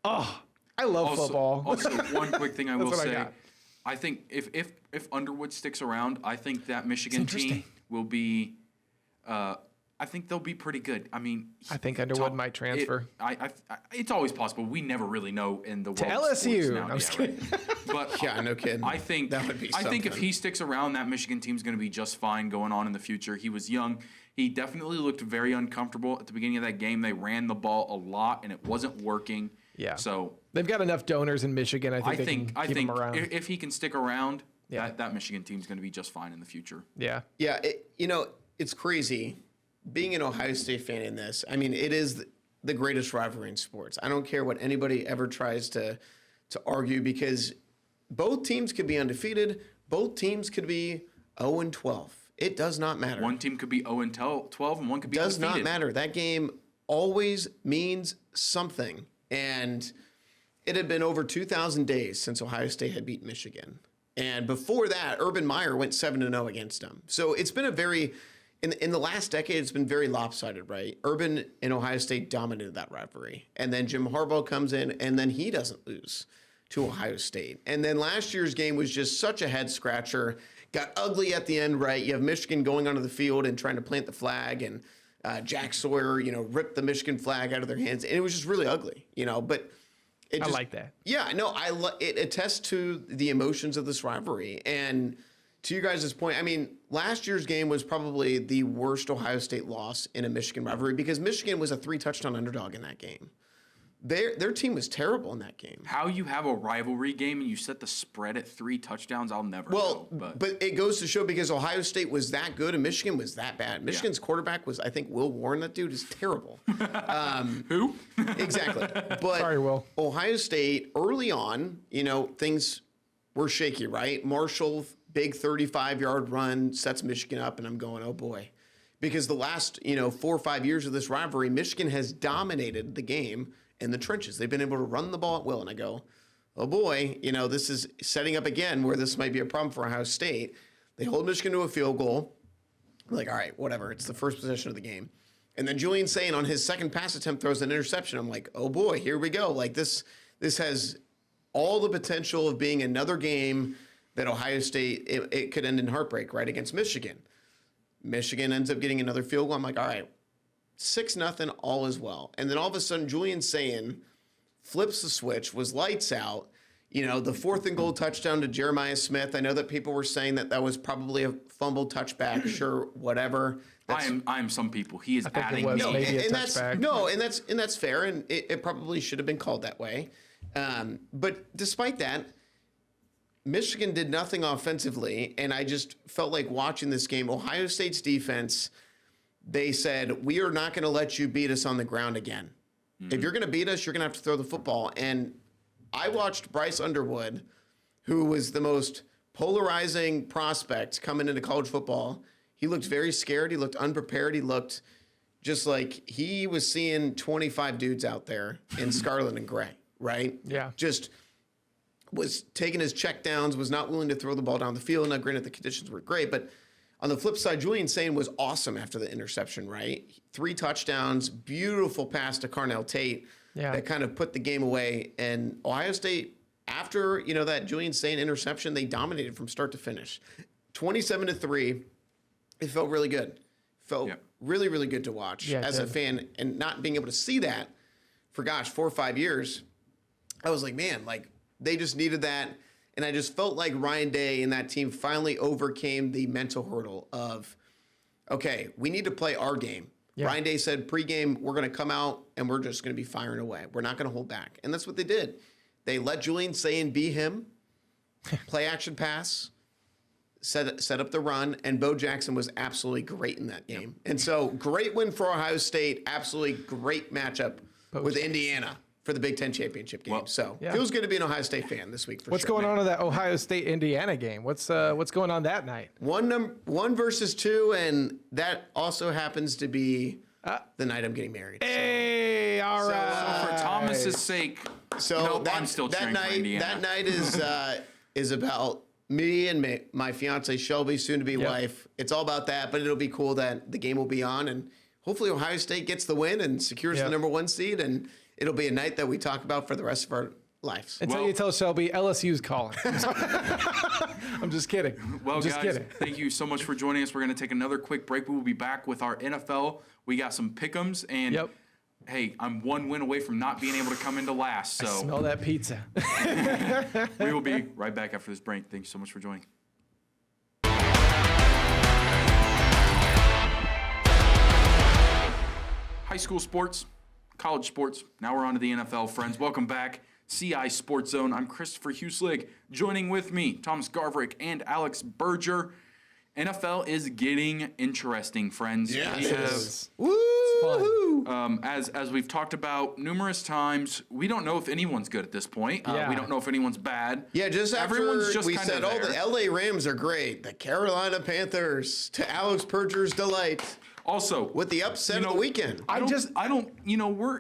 Oh, I love football.
Also, one quick thing I will
what I
say.
got.
I think if Underwood sticks around, I think that Michigan team will be I think they'll be pretty good. I mean,
I think Underwood might transfer.
It's always possible. We never really know in the world
to
of sports
LSU.
now.
I'm just
Yeah, right.
kidding.
But
Yeah, no kidding.
I think
that would be
I think if
something.
he sticks around, that Michigan team's going to be just fine going on in the future. He was young. He definitely looked very uncomfortable at the beginning of that game. They ran the ball a lot, and it wasn't working.
Yeah.
So
They've got enough donors in Michigan. I
I
think
think
they can keep him around.
if he can stick around,
Yeah.
that Michigan team's going to be just fine in the future.
Yeah.
Yeah, it's crazy being an Ohio State fan in this. I mean, it is the greatest rivalry in sports. I don't care what anybody ever tries to argue, because both teams could be undefeated. Both teams could be 0-12. It does not matter.
One team could be 0-12, and one could be
does
undefeated.
not matter. That game always means something. And it had been over 2,000 days since Ohio State had beat Michigan. And before that, Urban Meyer went 7-0 against them. So it's been a very in the last decade, it's been very lopsided, right? Urban and Ohio State dominated that rivalry. And then Jim Harbaugh comes in, and then he doesn't lose to Ohio State. And then last year's game was just such a head scratcher. Got ugly at the end, right? You have Michigan going onto the field and trying to plant the flag, and Jack Sawyer, ripped the Michigan flag out of their hands. And it was just really ugly, but it
I
just,
like that.
Yeah, no, it attests to the emotions of this rivalry. And to you guys' point, I mean, last year's game was probably the worst Ohio State loss in a Michigan rivalry because Michigan was a 3-touchdown underdog in that game. Their team was terrible in that game.
How you have a rivalry game and you set the spread at 3 touchdowns, I'll never
Well,
know.
but it goes to show because Ohio State was that good and Michigan was that bad. Michigan's quarterback was, I think, Will Warren. That dude is terrible.
Who?
Exactly. But
Sorry, Will.
Ohio State, early on, things were shaky, right? Marshall, big 35-yard run, sets Michigan up, and I'm going, oh boy. Because the last, 4 or 5 years of this rivalry, Michigan has dominated the game in the trenches. They've been able to run the ball at will. And I go, oh boy, this is setting up again where this might be a problem for Ohio State. They hold Michigan to a field goal. I'm like, all right, whatever. It's the first possession of the game. And then Julian Sayin on his second pass attempt throws an interception. I'm like, oh boy, here we go. Like this has all the potential of being another game that Ohio State, it could end in heartbreak, right, against Michigan. Michigan ends up getting another field goal. I'm like, all right, 6-0, all is well. And then all of a sudden, Julian Sayin flips the switch, was lights out. The 4th and goal touchdown to Jeremiah Smith. I know that people were saying that was probably a fumbled touchback. Sure, whatever.
I am some people. He is
think it
adding
was
me.
maybe a
and that's
touchback.
and that's fair, and it probably should have been called that way. But despite that, Michigan did nothing offensively, and I just felt like watching this game. Ohio State's defense, they said, we are not going to let you beat us on the ground again. If you're going to beat us, you're going to have to throw the football. And I watched Bryce Underwood, who was the most polarizing prospect coming into college football. He looked very scared. He looked unprepared. He looked just like he was seeing 25 dudes out there in scarlet and gray, right?
Yeah.
Just was taking his checkdowns, was not willing to throw the ball down the field. Now, granted, the conditions were great, but on the flip side, Julian Sayin was awesome after the interception, right? 3 touchdowns, beautiful pass to Carnell Tate that kind of put the game away. And Ohio State, after that Julian Sayin interception, they dominated from start to finish. 27-3, it felt really good. Felt really, really good to watch as a fan, and not being able to see that for 4 or 5 years. I was like, man, they just needed that. And I just felt like Ryan Day and that team finally overcame the mental hurdle of, okay, we need to play our game. Yeah. Ryan Day said pregame, we're going to come out and we're just going to be firing away. We're not going to hold back. And that's what they did. They let Julian Sayin be him, play action pass, set up the run, and Bo Jackson was absolutely great in that game. And so great win for Ohio State, absolutely great matchup with Indiana for the Big Ten championship game.
Well,
so feels good to be an Ohio State fan this week for
What's
sure.
going on in that Ohio State Indiana game? What's going on that night?
1 versus 2, and that also happens to be the night I'm getting married.
Hey, all right.
For Thomas's sake, I'm still cheering for Indiana.
That night is about me and my fiance Shelby, soon to be wife. It's all about that, but it'll be cool that the game will be on, and hopefully Ohio State gets the win and secures the number 1 seed, and it'll be a night that we talk about for the rest of our lives.
Until you tell Shelby LSU's calling. I'm just kidding.
Well,
just
guys,
kidding.
thank you so much for joining us. We're going to take another quick break. We will be back with our NFL. We got some pick'ems, and hey, I'm 1 win away from not being able to come into last. So
Smell that pizza.
we will be right back after this break. Thank you so much for joining. High school sports, college sports. Now we're on to the NFL, friends. Welcome back. CI Sports Zone. I'm Christopher Huslig. Joining with me, Thomas Garverick and Alex Berger. NFL is getting interesting, friends.
Yes,
We
it
have-
is.
Fun.
As we've talked about numerous times, we don't know if anyone's good at this point.
Yeah.
We don't know if anyone's bad.
Yeah, just after
Everyone's just
we
kinda
said, oh, the
there.
LA Rams are great. The Carolina Panthers, to Alex Berger's delight,
Also,
with the upset of the weekend.
I don't.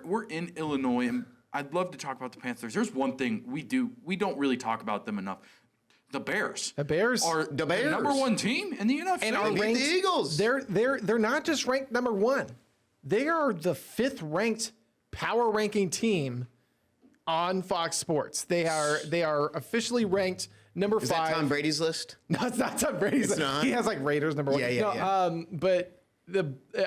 We're in Illinois, and I'd love to talk about the Panthers. There's one thing we don't really talk about them enough. the Bears.
The Bears
are
The Bears.
number one team in the NFC.
and are
beat the
ranked.
Eagles.
They're not just ranked number 1. They are the 5th ranked power ranking team on Fox Sports. They are officially ranked number 5.
Is that Tom Brady's list?
No, it's not Tom Brady's.
It's not?
He has like Raiders number 1.
Yeah, yeah,
No,
yeah.
But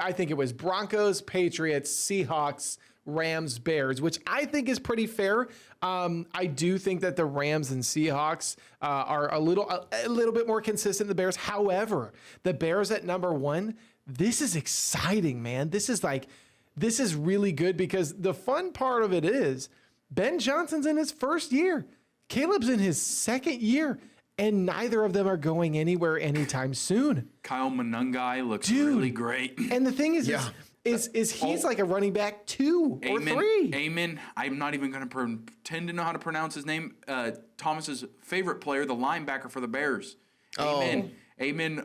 I think it was Broncos, Patriots, Seahawks, Rams, Bears, which I think is pretty fair. I do think that the Rams and Seahawks are a little bit more consistent than the Bears. However, the Bears at number 1, this is exciting, man. This is really good because the fun part of it is Ben Johnson's in his first year. Caleb's in his second year, and neither of them are going anywhere anytime soon.
Kyle Monangai looks
Dude.
really great.
And the thing is,
Yeah.
is he's like a running back 2 or 3.
Amen. I'm not even going to pretend to know how to pronounce his name. Thomas's favorite player, the linebacker for the Bears. Amen. Amen.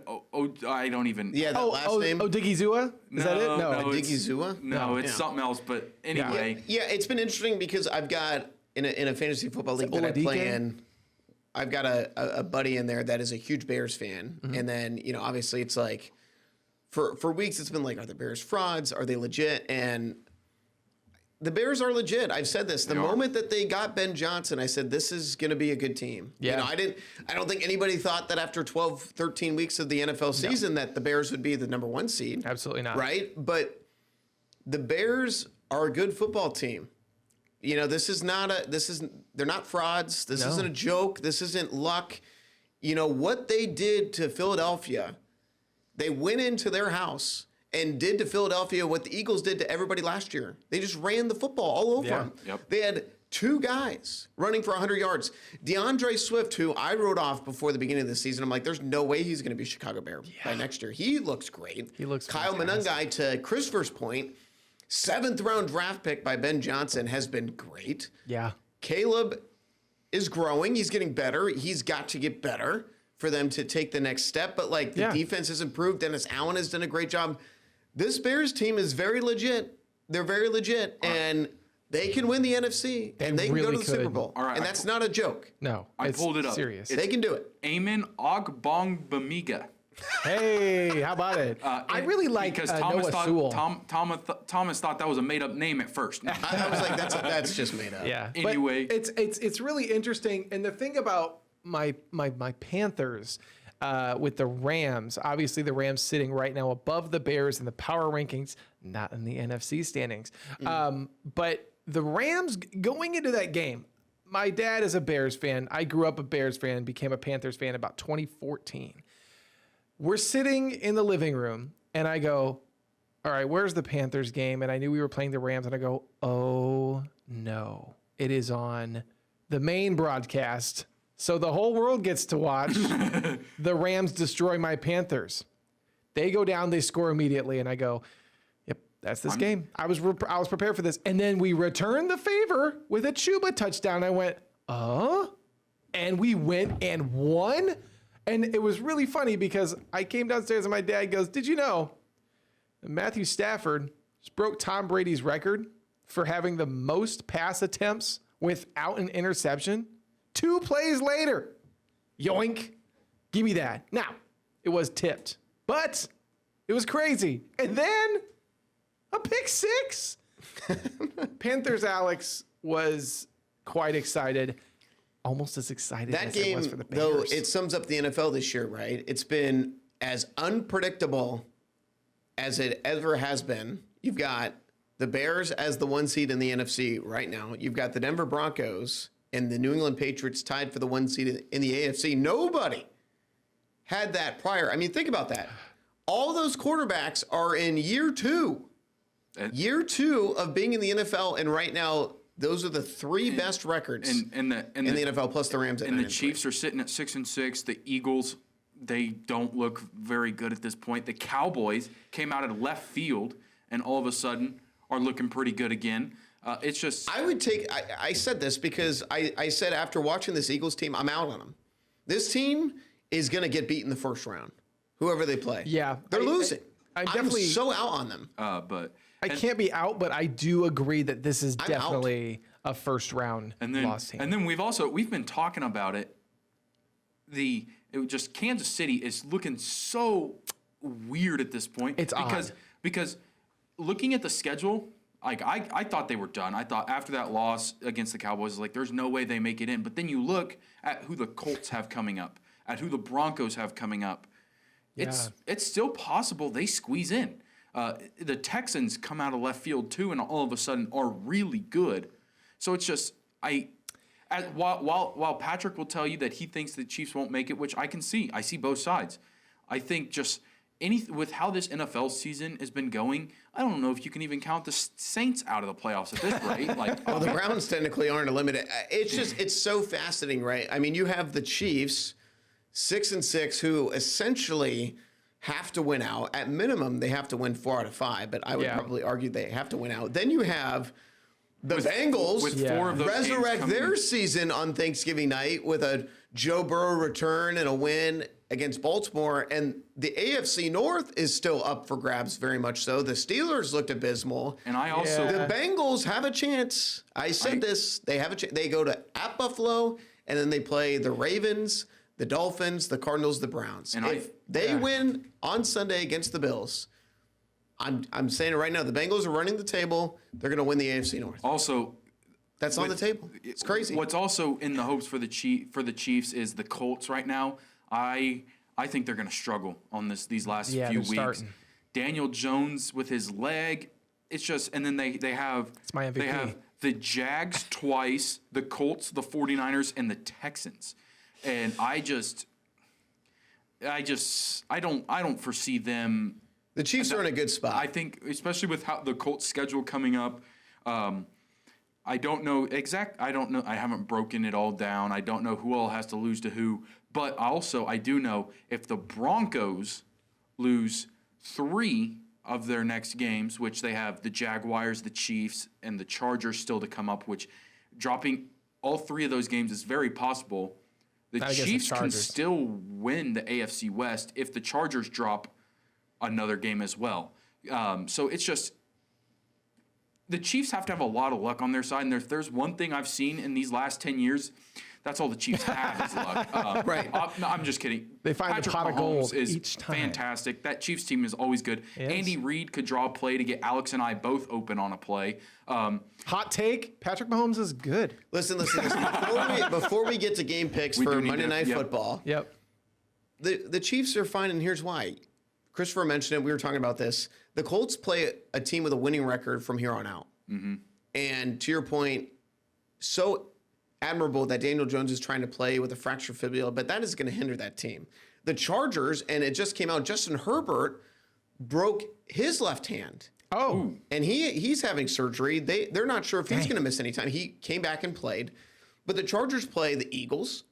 I don't even.
Yeah, that last name.
Digizua? Is that it? No.
it's-
Digizua?
No, it's
Yeah.
something else. But anyway,
Yeah, it's been interesting because I've got in a fantasy football league that I play
Oladike?
in. I've got a buddy in there that is a huge Bears fan, and then obviously it's like for weeks it's been like, are the Bears frauds? Are they legit? And the Bears are legit. I've said this. The moment that they got Ben Johnson, I said this is going to be a good team.
Yeah.
I don't think anybody thought that after 12, 13 weeks of the NFL season that the Bears would be the number 1 seed.
Absolutely not.
Right? But the Bears are a good football team. They're not frauds. This isn't a joke. This isn't luck. What they did to Philadelphia, they went into their house and did to Philadelphia what the Eagles did to everybody last year. They just ran the football all over them.
Yep.
They had 2 guys running for 100 yards. DeAndre Swift, who I wrote off before the beginning of the season, I'm like, there's no way he's going to be a Chicago Bear by next year. He looks great.
He looks
Kyle Monangai, to Christopher's point, 7th round draft pick by Ben Johnson has been great.
Yeah.
Caleb is growing. He's getting better. He's got to get better for them to take the next step. But the defense has improved. Dennis Allen has done a great job. This Bears team is very legit. They're very legit, and they can win the NFC, and they can go
really
to the Super
could.
Bowl.
All right,
and that's not a joke.
No.
I
it's
pulled it up.
Serious.
They can do it.
Amen Ogbongbemiga.
Hey, how about it? I really like
because
Noah Sewell.
Thomas thought that was a made up name at first.
I was like, that's just made up.
Yeah. But
Anyway.
it's really interesting. And the thing about my Panthers with the Rams, obviously the Rams sitting right now above the Bears in the power rankings, not in the NFC standings. But the Rams going into that game, my dad is a Bears fan. I grew up a Bears fan, became a Panthers fan about 2014. We're sitting in the living room and I go, all right, where's the Panthers game? And I knew we were playing the Rams and I go, oh no, it is on the main broadcast. So the whole world gets to watch the Rams destroy my Panthers. They go down, they score immediately. And I go, yep, that's this game. I was prepared for this. And then we returned the favor with a Chuba touchdown. I went, and we went and won. And it was really funny because I came downstairs and my dad goes, did you know Matthew Stafford just broke Tom Brady's record for having the most pass attempts without an interception? 2 plays later. Yoink. Give me that. Now, it was tipped, but it was crazy. And then a pick 6. Panthers Alex was quite excited. Almost as excited
That
as it was
game,
for the
though,
Bears.
it sums up the NFL this year, right? It's been as unpredictable as it ever has been. You've got the Bears as the 1 seed in the NFC right now. You've got the Denver Broncos and the New England Patriots tied for the 1 seed in the AFC. Nobody had that prior. I mean, think about that. All those quarterbacks are in year 2. Year 2 of being in the NFL, and right now, those are the 3 best records in the NFL, plus the Rams.
And the Chiefs are sitting at 6-6. The Eagles, they don't look very good at this point. The Cowboys came out of left field and all of a sudden are looking pretty good again. It's just
I said this because I said after watching this Eagles team, I'm out on them. This team is going to get beat in the first round, whoever they play.
Yeah,
they're losing.
I'm
I'm
definitely
so out on them.
I can't be out, but I do agree that this is
I'm
definitely a first round
and then
loss team.
and then we've been talking about it. just Kansas City is looking so weird at this point.
It's
because looking at the schedule, like I thought they were done. I thought after that loss against the Cowboys, like there's no way they make it in. But then you look at who the Colts have coming up, at who the Broncos have coming up. It's still possible they squeeze in. The Texans come out of left field too, and all of a sudden are really good. So it's just while Patrick will tell you that he thinks the Chiefs won't make it, which I can see. I see both sides. I think just with how this NFL season has been going, I don't know if you can even count the Saints out of the playoffs at this rate. Like,
Well, the Browns technically aren't eliminated. It's so fascinating, right? I mean, you have the Chiefs, 6-6, who essentially have to win out. At minimum, they have to win 4 out of 5, but I would probably argue they have to win out. Then you have the Bengals
with 4 of those games
resurrect
coming-
their season on Thanksgiving night with a Joe Burrow return and a win against Baltimore. And the AFC North is still up for grabs, very much so. The Steelers looked abysmal.
And I also
The Bengals have a chance. I said this. They have a chance. They go at Buffalo, and then they play the Ravens, the Dolphins, the Cardinals, the Browns.
And
if they win on Sunday against the Bills, I'm saying it right now. The Bengals are running the table. They're going to win the AFC North.
also
That's on the table. It's crazy.
What's also in the hopes for the Chiefs is the Colts right now. I think they're going to struggle on these last few weeks.
Starting.
Daniel Jones with his leg, it's just, and then they have
my MVP.
they have the Jags twice, the Colts, the 49ers, and the Texans, and I don't foresee them.
The Chiefs are in a good spot.
I think, especially with how the Colts schedule coming up, I don't know. I haven't broken it all down. I don't know who all has to lose to who. But also, I do know if the Broncos lose 3 of their next games, which they have the Jaguars, the Chiefs, and the Chargers still to come up, which dropping all 3 of those games is very possible. The
Not against the
Chiefs can
Chargers.
still win the AFC West if the Chargers drop another game as well. So it's just the Chiefs have to have a lot of luck on their side. And if there's one thing I've seen in these last 10 years, that's all the Chiefs have is luck.
Right.
No, I'm just kidding.
They find the pot of gold
is
each time.
fantastic. That Chiefs team is always good.
Yes.
Andy Reid could draw a play to get Alex and I both open on a play.
Hot take: Patrick Mahomes is good.
Listen. Before we get to game picks
We
for
do need
Monday
to-
Night
yep.
Football,
Yep.
the Chiefs are fine, and here's why. Christopher mentioned it. We were talking about this. The Colts play a team with a winning record from here on out. Mm-hmm. And to your point, so admirable that Daniel Jones is trying to play with a fractured fibula, but that is going to hinder that team. The Chargers, and it just came out, Justin Herbert broke his left hand.
Oh,
And he's having surgery. They're not sure if he's going to miss any time. He came back and played. But the Chargers play the Eagles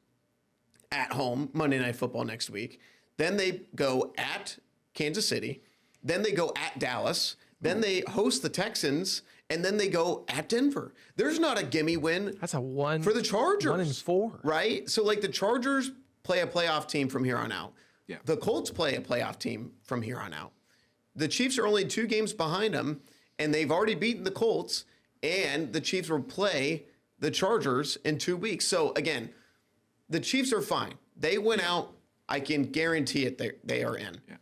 at home Monday Night Football next week. Then they go at Kansas City. Then they go at Dallas. Then they host the Texans. And then they go at Denver. There's not a gimme win
that's a 1
for the Chargers.
1-4.
Right? So, like, the Chargers play a playoff team from here on out.
Yeah.
The Colts play a playoff team from here on out. The Chiefs are only 2 games behind them, and they've already beaten the Colts, and the Chiefs will play the Chargers in 2 weeks. So, again, the Chiefs are fine. They went out. I can guarantee it they are in.
Yeah.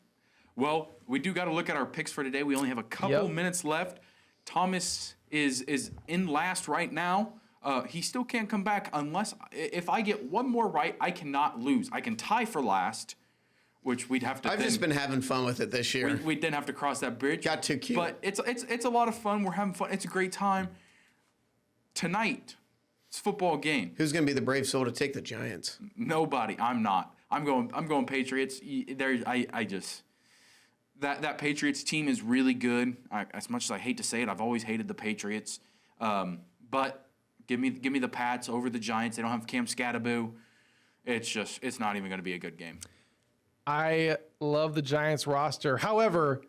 Well, we do got to look at our picks for today. We only have a couple
Yep.
minutes left. Thomas is in last right now. He still can't come back if I get one more right, I cannot lose. I can tie for last, which we'd have to.
I've just been having fun with it this year.
We then have to cross that bridge.
Got too cute.
But it's a lot of fun. We're having fun. It's a great time. Tonight, it's a football game.
Who's going to be the brave soul to take the Giants?
Nobody. I'm not. I'm going Patriots. That Patriots team is really good. As much as I hate to say it, I've always hated the Patriots. But give me the Pats over the Giants. They don't have Cam Scatterboo. It's not even going to be a good game.
I love the Giants roster. However,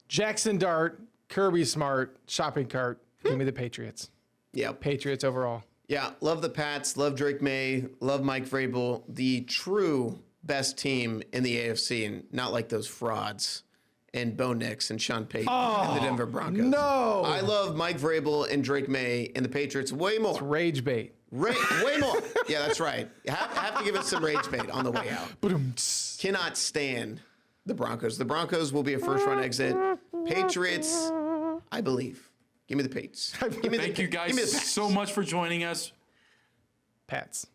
Jackson Dart, Kirby Smart, shopping cart. Give me the Patriots.
Yeah.
Patriots overall.
Yeah, love the Pats, love Drake May, love Mike Vrabel, the true best team in the AFC, and not like those frauds and Bo Nix and Sean Payton and the Denver Broncos.
No.
I love Mike Vrabel and Drake May and the Patriots way more.
Rage bait.
Way more. Yeah, that's right. Have to give us some rage bait on the way out. Cannot stand the Broncos. The Broncos will be a first-round exit. Patriots, I believe. Give me the Pates.
Thank you guys so much for joining us.
Pats.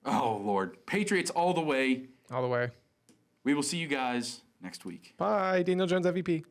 Oh, Lord. Patriots all the way.
All the way.
We will see you guys next week.
Bye. Daniel Jones MVP.